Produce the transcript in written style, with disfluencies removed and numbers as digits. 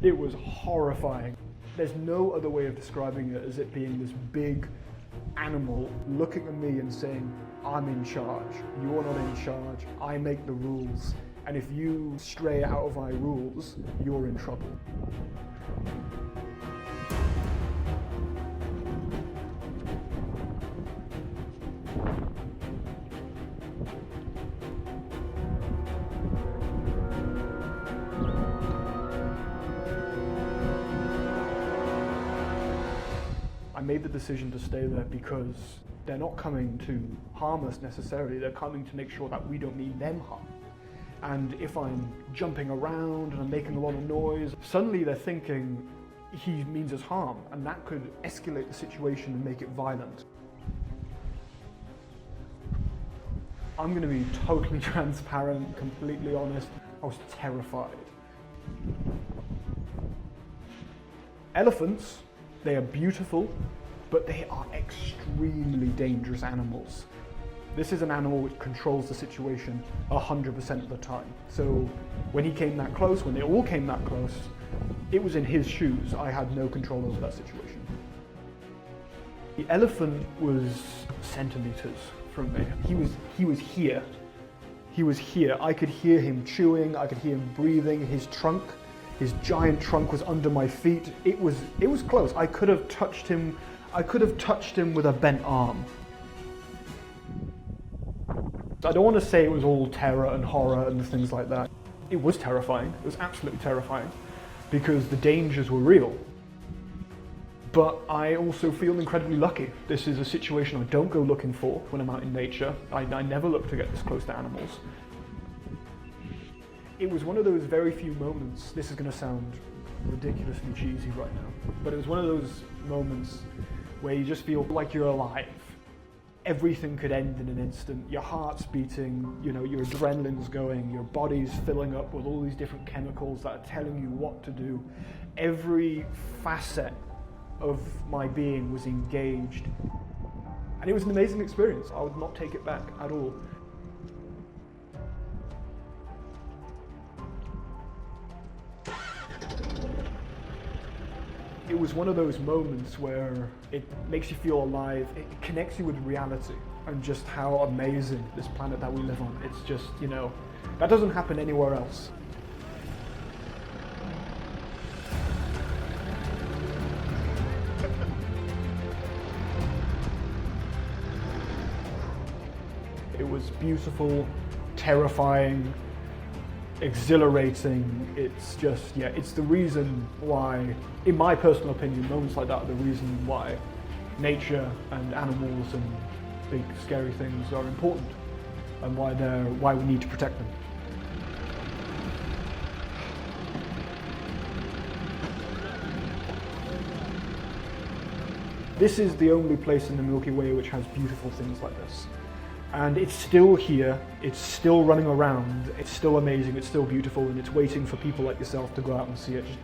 It was horrifying. There's no other way of describing it as it being this big animal looking at me and saying, I'm in charge, you're not in charge, I make the rules, and if you stray out of my rules, you're in trouble. I made the decision to stay there because they're not coming to harm us necessarily, they're coming to make sure that we don't mean them harm. And if I'm jumping around and I'm making a lot of noise, suddenly they're thinking he means us harm, and that could escalate the situation and make it violent. I'm going to be totally transparent, completely honest. I was terrified. Elephants, they are beautiful, but they are extremely dangerous animals. This is an animal which controls the situation 100% of the time. So when he came that close, when they all came that close, it was in his shoes. I had no control over that situation. The elephant was centimeters from me. He was here. He was here. I could hear him chewing, I could hear him breathing. His trunk, his giant trunk was under my feet. It was close. I could have touched him with a bent arm. I don't want to say it was all terror and horror and things like that. It was terrifying. It was absolutely terrifying because the dangers were real. But I also feel incredibly lucky. This is a situation I don't go looking for when I'm out in nature. I never look to get this close to animals. It was one of those very few moments, this is going to sound ridiculously cheesy right now, but it was one of those moments where you just feel like you're alive. Everything could end in an instant. Your heart's beating, your adrenaline's going, your body's filling up with all these different chemicals that are telling you what to do. Every facet of my being was engaged. And it was an amazing experience. I would not take it back at all. It was one of those moments where it makes you feel alive, it connects you with reality and just how amazing this planet that we live on. It's just, that doesn't happen anywhere else. It was beautiful, terrifying, exhilarating. It's just, it's the reason why, in my personal opinion, moments like that are the reason why nature and animals and big scary things are important and why we need to protect them. This is the only place in the Milky Way which has beautiful things like this. And it's still here, it's still running around, it's still amazing, it's still beautiful, and it's waiting for people like yourself to go out and see it. Just